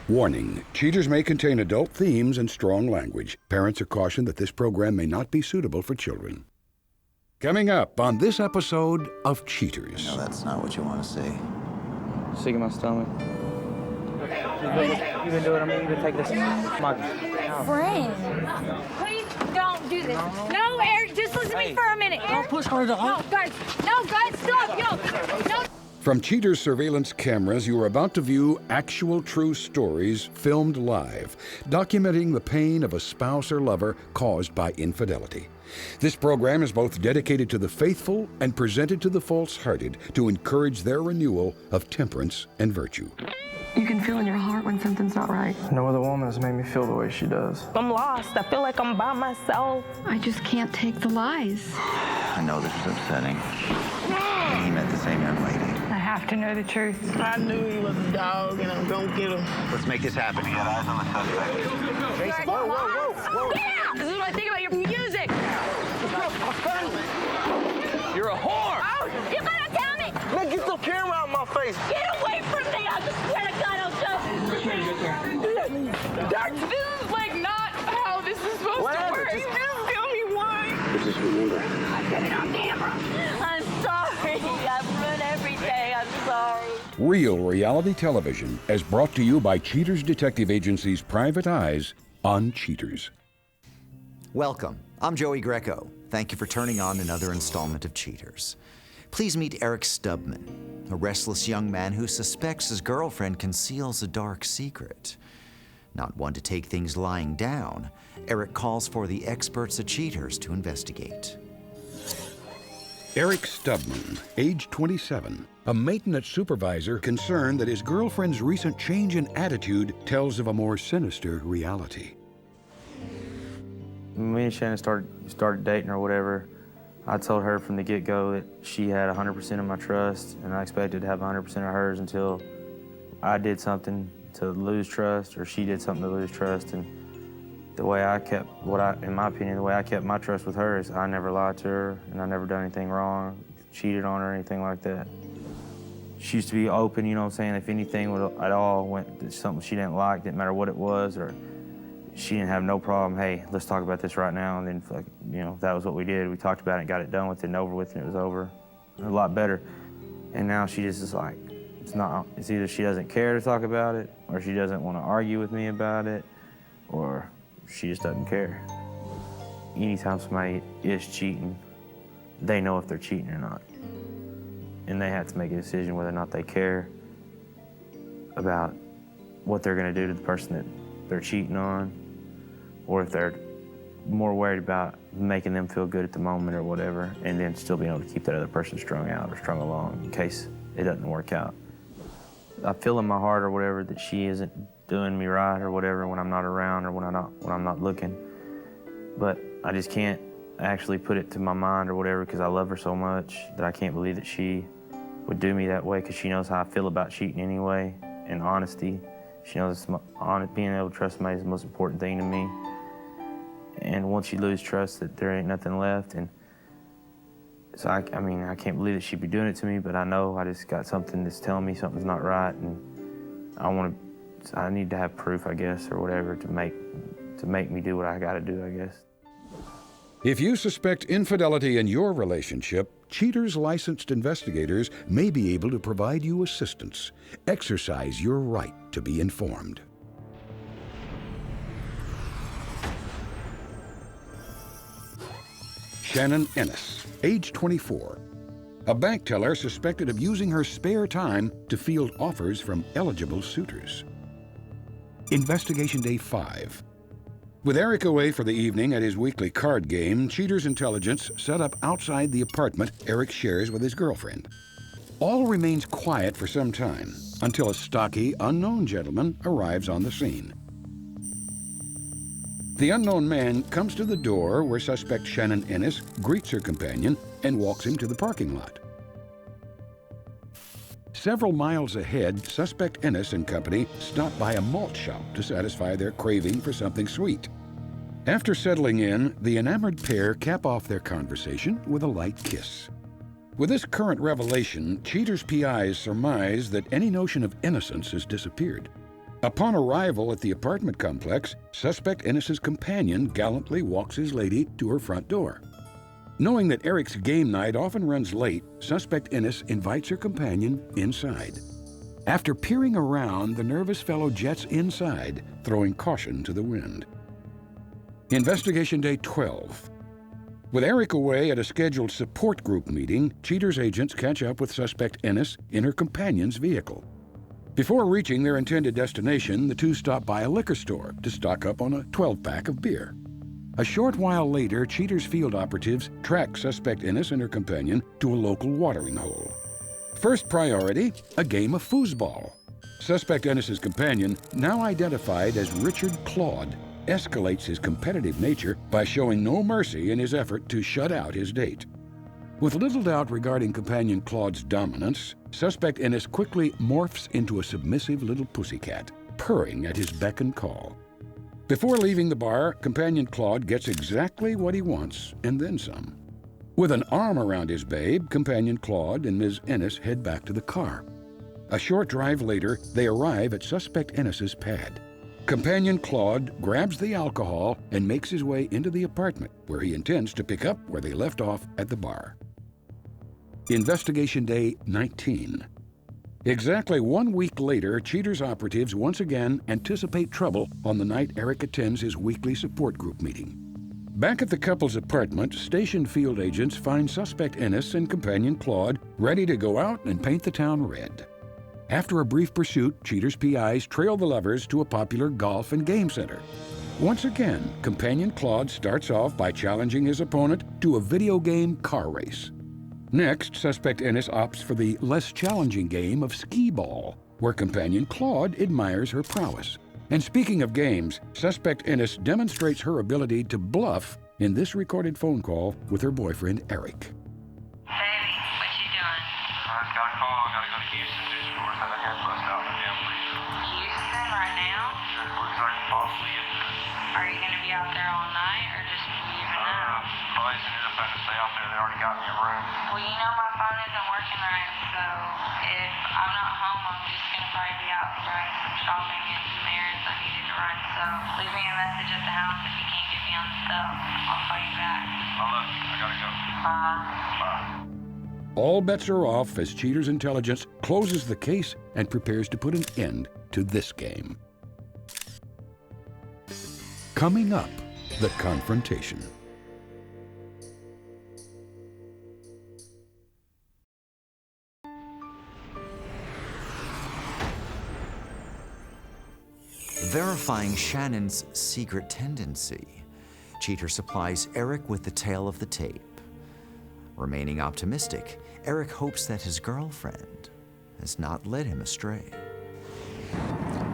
Warning, cheaters may contain adult themes and strong language. Parents are cautioned that this program may not be suitable for children. Coming up on this episode of Cheaters. No, that's not what you want to see. Sick of my stomach. You been doing, you can take this. Friend. Please don't do this. No, Eric, just listen to me for a minute. Don't push her to No, guys, stop, yo. No. From Cheaters surveillance cameras, you are about to view actual true stories filmed live, documenting the pain of a spouse or lover caused by infidelity. This program is both dedicated to the faithful and presented to the false-hearted to encourage their renewal of temperance and virtue. You can feel in your heart when something's not right. No other woman has made me feel the way she does. I'm lost. I feel like I'm by myself. I just can't take the lies. I know this is upsetting. He met the same young lady. I have to know the truth. I knew he was a dog, and I'm gonna get him. Let's make this happen. Get eyes on the suspect. Jason, whoa. Yeah! This is what I think about your music. You're a whore! Oh, you gotta tell me. Man, get the camera out of my face. Get away from me. I swear to God, I'll jump. This is like not how this is supposed to work. Just tell me why. Just remember. I got it on camera. I'm sorry. I've ruined everything. I'm sorry. Real reality television is brought to you by Cheaters Detective Agency's Private Eyes on Cheaters. Welcome. I'm Joey Greco. Thank you for turning on another installment of Cheaters. Please meet Eric Stubman, a restless young man who suspects his girlfriend conceals a dark secret. Not one to take things lying down, Eric calls for the experts at Cheaters to investigate. Eric Stubman, age 27, a maintenance supervisor concerned that his girlfriend's recent change in attitude tells of a more sinister reality. Me and Shannon started dating or whatever. I told her from the get-go that she had 100% of my trust, and I expected to have 100% of hers until I did something to lose trust, or she did something to lose trust. And the way I kept, in my opinion, the way I kept my trust with her is I never lied to her, and I never done anything wrong, cheated on her, or anything like that. She used to be open, you know what I'm saying? If anything at all went something she didn't like, didn't matter what it was, or she didn't have no problem, hey, let's talk about this right now. And then, that was what we did. We talked about it, got it done with it and over with, and it was over. A lot better. And now she just is like, it's either she doesn't care to talk about it, or she doesn't want to argue with me about it, or she just doesn't care. Anytime somebody is cheating, they know if they're cheating or not. And they have to make a decision whether or not they care about what they're going to do to the person that they're cheating on, or if they're more worried about making them feel good at the moment or whatever, and then still being able to keep that other person strung out or strung along in case it doesn't work out. I feel in my heart or whatever that she isn't doing me right or whatever when I'm not around or when I'm not looking, but I just can't actually put it to my mind or whatever because I love her so much that I can't believe that she would do me that way, because she knows how I feel about cheating anyway, and honesty. She knows being able to trust somebody is the most important thing to me. And once you lose trust, that there ain't nothing left. And so I can't believe that she'd be doing it to me, but I know I just got something that's telling me something's not right, and I need to have proof, I guess, or whatever, to make me do what I gotta do, I guess. If you suspect infidelity in your relationship, Cheaters licensed investigators may be able to provide you assistance. Exercise your right to be informed. Shannon Ennis, age 24. A bank teller suspected of using her spare time to field offers from eligible suitors. Investigation Day 5. With Eric away for the evening at his weekly card game, Cheaters Intelligence set up outside the apartment Eric shares with his girlfriend. All remains quiet for some time until a stocky, unknown gentleman arrives on the scene. The unknown man comes to the door where suspect Shannon Ennis greets her companion and walks him to the parking lot. Several miles ahead, suspect Ennis and company stop by a malt shop to satisfy their craving for something sweet. After settling in, the enamored pair cap off their conversation with a light kiss. With this current revelation, Cheaters' PIs surmise that any notion of innocence has disappeared. Upon arrival at the apartment complex, suspect Ennis's companion gallantly walks his lady to her front door. Knowing that Eric's game night often runs late, suspect Ennis invites her companion inside. After peering around, the nervous fellow jets inside, throwing caution to the wind. Investigation Day 12. With Eric away at a scheduled support group meeting, Cheaters agents catch up with suspect Ennis in her companion's vehicle. Before reaching their intended destination, the two stop by a liquor store to stock up on a 12-pack of beer. A short while later, Cheaters field operatives track suspect Ennis and her companion to a local watering hole. First priority, a game of foosball. Suspect Ennis's companion, now identified as Richard Claude, escalates his competitive nature by showing no mercy in his effort to shut out his date. With little doubt regarding companion Claude's dominance, suspect Ennis quickly morphs into a submissive little pussycat, purring at his beck and call. Before leaving the bar, companion Claude gets exactly what he wants, and then some. With an arm around his babe, companion Claude and Ms. Ennis head back to the car. A short drive later, they arrive at suspect Ennis's pad. Companion Claude grabs the alcohol and makes his way into the apartment, where he intends to pick up where they left off at the bar. Investigation Day 19. Exactly 1 week later, Cheaters operatives once again anticipate trouble on the night Eric attends his weekly support group meeting. Back at the couple's apartment, station field agents find suspect Ennis and companion Claude ready to go out and paint the town red. After a brief pursuit, Cheaters PIs trail the lovers to a popular golf and game center. Once again, companion Claude starts off by challenging his opponent to a video game car race. Next, suspect Ennis opts for the less challenging game of skee-ball, where companion Claude admires her prowess. And speaking of games, suspect Ennis demonstrates her ability to bluff in this recorded phone call with her boyfriend, Eric. Baby, what you doing? I just got a call. I gotta go to Houston to the stores. I got hair bust out my damn leaf. Houston right now? It looks like possibly it. Are you gonna be out there all night or just leaving now? Probably ended up having to stay out there. They already got me a room. Well, you know my phone isn't working right, so if I'm not home, I'm just gonna probably be out running some shopping and some errands I needed to run. So leave me a message at the house if you can't get me on the cell. I'll call you back. I love you. I gotta go. Bye. Bye. All bets are off as Cheaters Intelligence closes the case and prepares to put an end to this game. Coming up, the confrontation. Verifying Shannon's secret tendency, Cheater supplies Eric with the tale of the tape. Remaining optimistic, Eric hopes that his girlfriend has not led him astray.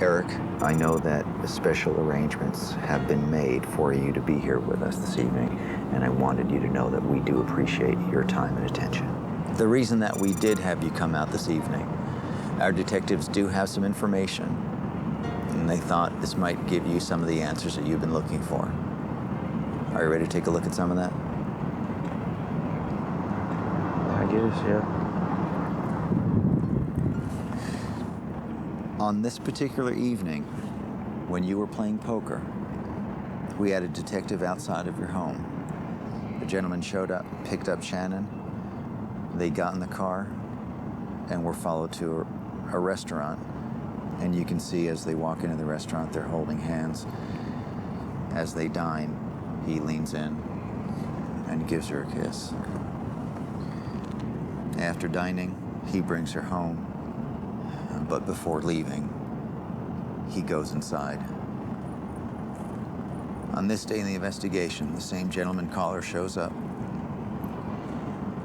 Eric, I know that special arrangements have been made for you to be here with us this evening, and I wanted you to know that we do appreciate your time and attention. The reason that we did have you come out this evening, our detectives do have some information, and they thought this might give you some of the answers that you've been looking for. Are you ready to take a look at some of that? I guess, yeah. On this particular evening, when you were playing poker, we had a detective outside of your home. The gentleman showed up, picked up Shannon. They got in the car and were followed to a restaurant. And you can see as they walk into the restaurant, they're holding hands. As they dine, he leans in and gives her a kiss. After dining, he brings her home. But before leaving, he goes inside. On this day in the investigation, the same gentleman caller shows up.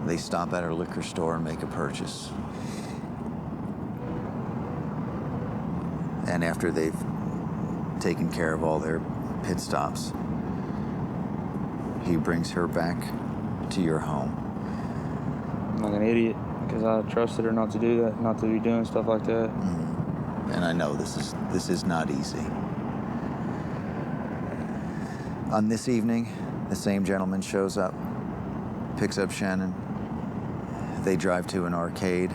They stop at a liquor store and make a purchase. And after they've taken care of all their pit stops, he brings her back to your home. I'm like an idiot because I trusted her not to do that, not to be doing stuff like that. And I know this is not easy. On this evening, the same gentleman shows up, picks up Shannon. They drive to an arcade.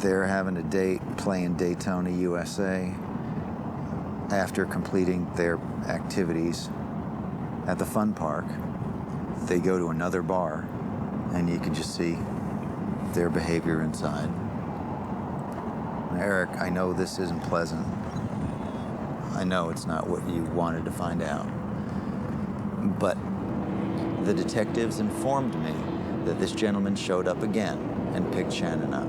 They're having a date playing Daytona, USA. After completing their activities at the fun park, they go to another bar, and you can just see their behavior inside. Eric, I know this isn't pleasant. I know it's not what you wanted to find out. But the detectives informed me that this gentleman showed up again and picked Shannon up.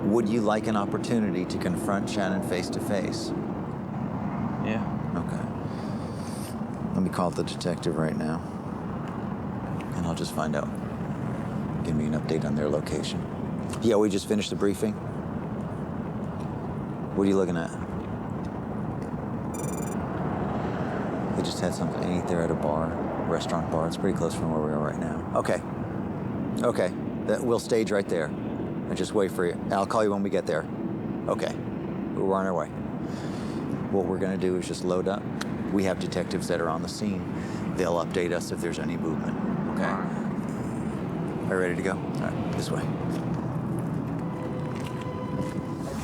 Would you like an opportunity to confront Shannon face to face? Yeah. Okay. Let me call the detective right now, and I'll just find out. Give me an update on their location. Yeah, we just finished the briefing. What are you looking at? They just had something to eat there at a bar, restaurant bar. It's pretty close from where we are right now. Okay. Okay. We'll stage right there and just wait for you. I'll call you when we get there. Okay. We're on our way. What we're going to do is just load up. We have detectives that are on the scene. They'll update us if there's any movement. Okay? Are you ready to go? All right, this way.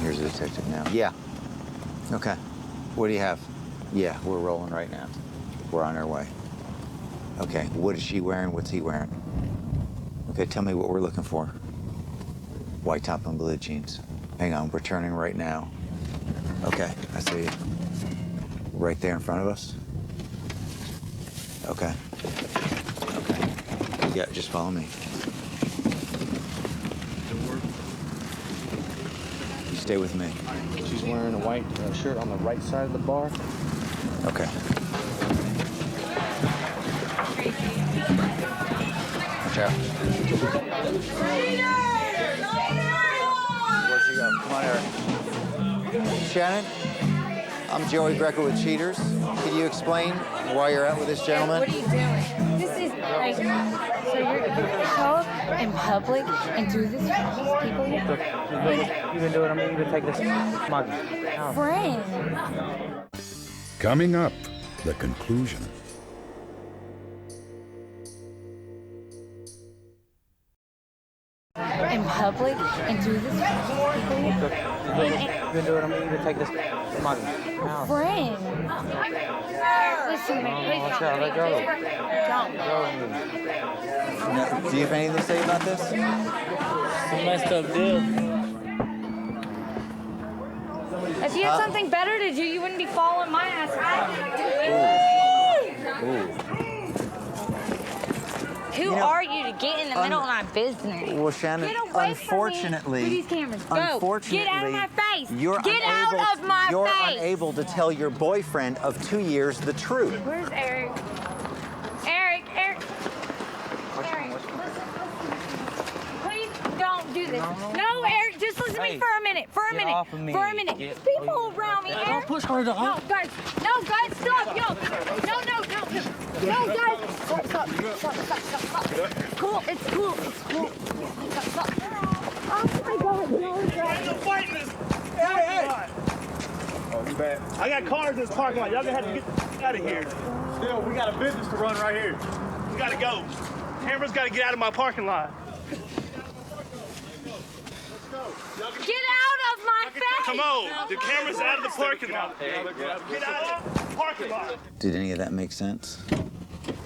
Here's a detective now. Yeah. Okay. What do you have? Yeah, we're rolling right now. We're on our way. Okay, what is she wearing? What's he wearing? Okay, tell me what we're looking for. White top and blue jeans. Hang on, we're turning right now. Okay, I see you. Right there in front of us? Okay. Okay. Yeah, just follow me. You stay with me. She's wearing a white shirt on the right side of the bar. Okay. Watch out. Where'd she go? Come on, Eric. Shannon, I'm Joey Greco with Cheaters. Can you explain why you're out with this gentleman? What are you doing? This is like, so you're show up in public and do this for these people here? You can do it. I'm going to take this. My Friend. Coming up, the conclusion. In public and do this for these people here? You can do it. I'm going to take this. My Friend. Listen to me. Please watch don't. out. Let go. Don't. No, do you have anything to say about this? It's a messed up deal. If you had something better to do, you wouldn't be following my ass. Ooh. Who are you to get in the middle of my business? Well, Shannon, Get away unfortunately, from me. With these cameras. Go. unfortunately, Get out of my face. You're Get out of my you're face. unable to tell your boyfriend of 2 years the truth. Where's Eric? Eric. Eric, listen. Please don't do this. No, Eric, just listen to me for a minute. For a minute. off of me. For a minute. People around me, Eric. Don't push her, dog. No, guys, stop. Yo. No, guys. Stop. Cool, it's cool. Stop. Oh my God, no, Hey! Oh, you bad. I got cars in this parking lot. Y'all gonna have to get out of here. Still, we got a business to run right here. We gotta go. Cameras gotta get out of my parking lot. Get out of my face! Come on, the camera's out of the parking lot. Get out of the parking lot. Did any of that make sense?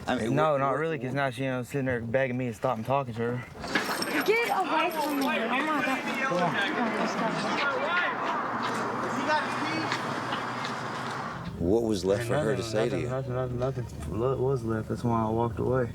I mean, No, not really, because now she's sitting there begging me to stop and talking to her. Get away from me. Oh my God. Come on. What was left for her to say to you? Nothing was left. That's why I walked away.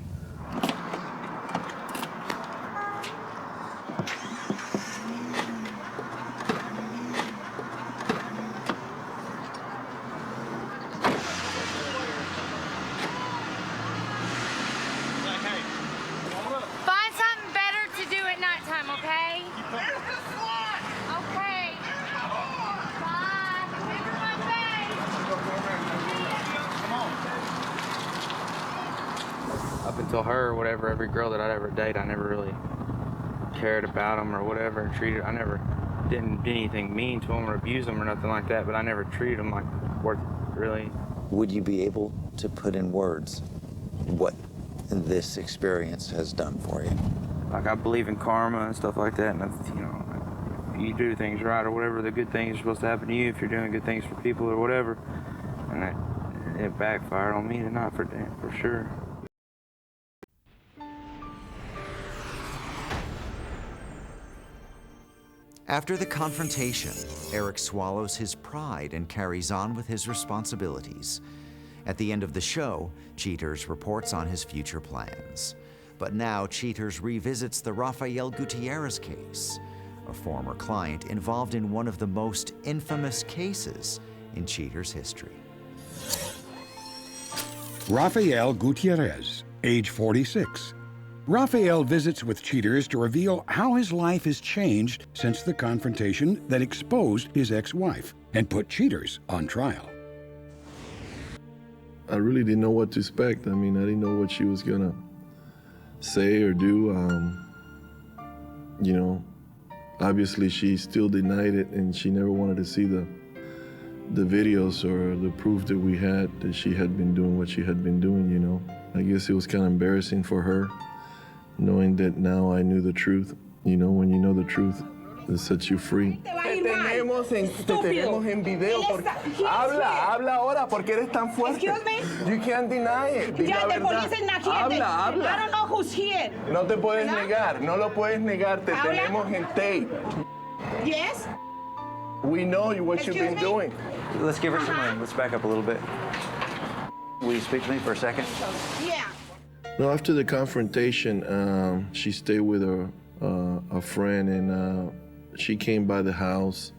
Find something better to do at nighttime, okay? Okay. Bye. Remember my face. Up until her or whatever, every girl that I'd ever date, I never really cared about them or whatever, and I never didn't do anything mean to them or abuse them or nothing like that, but I never treated them like worth it, really. Would you be able to put in words what this experience has done for you? Like, I believe in karma and stuff like that, and you do things right or whatever, the good things are supposed to happen to you if you're doing good things for people or whatever. And it backfired on me tonight for sure. After the confrontation, Eric swallows his pride and carries on with his responsibilities. At the end of the show, Cheaters reports on his future plans. But now Cheaters revisits the Raphael Gutierrez case, a former client involved in one of the most infamous cases in Cheaters history. Raphael Gutierrez, age 46. Raphael visits with Cheaters to reveal how his life has changed since the confrontation that exposed his ex-wife and put Cheaters on trial. I really didn't know what to expect. I mean, I didn't know what she was gonna say or do. You know, obviously she still denied it, and she never wanted to see the videos or the proof that we had that she had been doing what she had been doing, you know. I guess it was kind of embarrassing for her, knowing that now I knew the truth. You know, when you know the truth, it sets you free. Te tenemos en video. Habla ahora, porque eres tan fuerte. Excuse me? You can't deny it. Di la The police is not here. Habla. I don't know who's here. No te puedes negar, no lo puedes negar. Te tenemos en tape. Yes? We know what you've been doing. Let's give her some room. Let's back up a little bit. Will you speak to me for a second? Yeah. No, after the confrontation, she stayed with a friend, and she came by the house.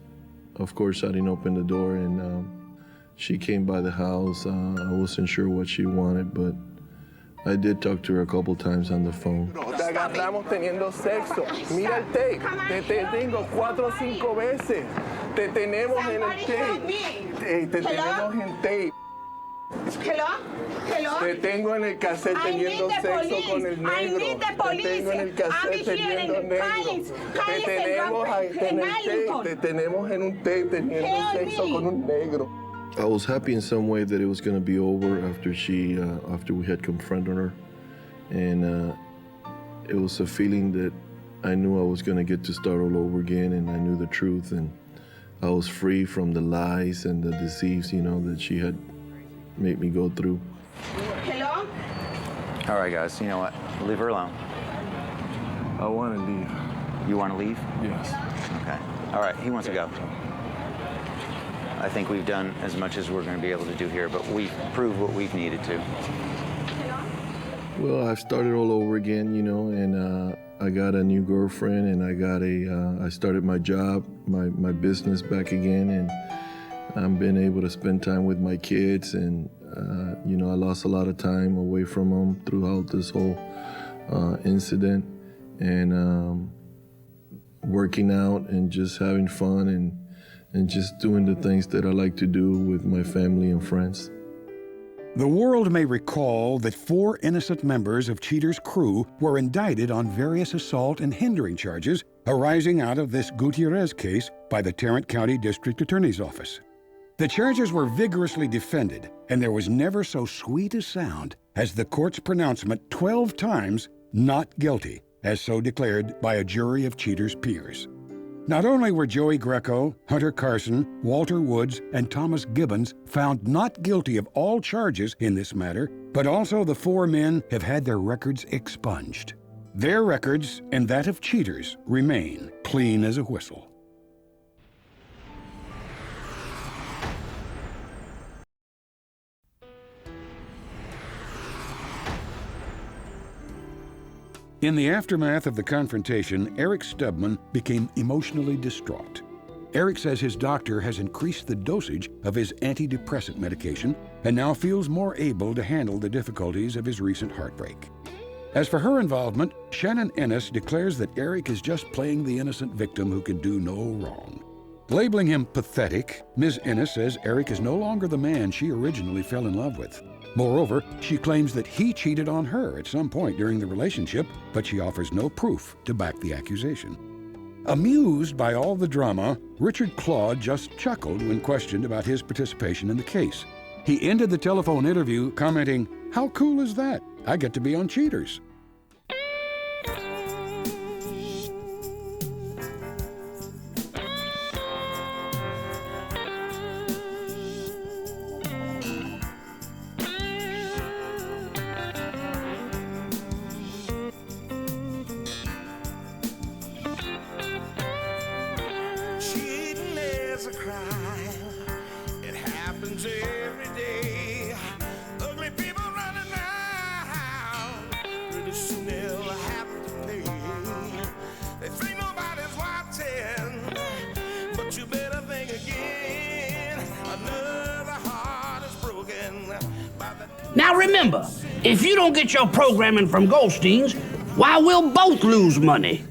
Of course, I didn't open the door, and she came by the house. I wasn't sure what she wanted, but I did talk to her a couple times on the phone. Te agarramos teniendo sexo. Mira el tape. Te tengo 4 o 5 veces. Te tenemos en el tape. Te tenemos en tape. Hello? Te tengo en el cassette teniendo sexo con el negro. Te tengo en el cassette teniendo negro. Te tenemos en el tape. Te tenemos en un tape teniendo sexo con un negro. I was happy in some way that it was going to be over after after we had confronted her, and it was a feeling that I knew I was going to get to start all over again, and I knew the truth, and I was free from the lies and the deceives, you know, that she had made me go through. Hello? All right, guys, you know what? Leave her alone. I want to leave. You want to leave? Yes. Okay. All right, he wants to go. I think we've done as much as we're going to be able to do here, but we've proved what we've needed to. Well, I've started all over again, you know, and I got a new girlfriend, and I started my job, my business back again, and I've been able to spend time with my kids, and you know, I lost a lot of time away from them throughout this whole incident, and working out and just having fun and just doing the things that I like to do with my family and friends. The world may recall that 4 innocent members of Cheaters' crew were indicted on various assault and hindering charges arising out of this Gutierrez case by the Tarrant County District Attorney's Office. The charges were vigorously defended, and there was never so sweet a sound as the court's pronouncement 12 times not guilty, as so declared by a jury of Cheaters' peers. Not only were Joey Greco, Hunter Carson, Walter Woods, and Thomas Gibbons found not guilty of all charges in this matter, but also the 4 men have had their records expunged. Their records and that of Cheaters remain clean as a whistle. In the aftermath of the confrontation, Eric Stubman became emotionally distraught. Eric says his doctor has increased the dosage of his antidepressant medication and now feels more able to handle the difficulties of his recent heartbreak. As for her involvement, Shannon Ennis declares that Eric is just playing the innocent victim who can do no wrong. Labeling him pathetic, Ms. Ennis says Eric is no longer the man she originally fell in love with. Moreover, she claims that he cheated on her at some point during the relationship, but she offers no proof to back the accusation. Amused by all the drama, Richard Claude just chuckled when questioned about his participation in the case. He ended the telephone interview commenting, "How cool is that? I get to be on Cheaters." Now remember, if you don't get your programming from Goldstein's, why, we'll both lose money.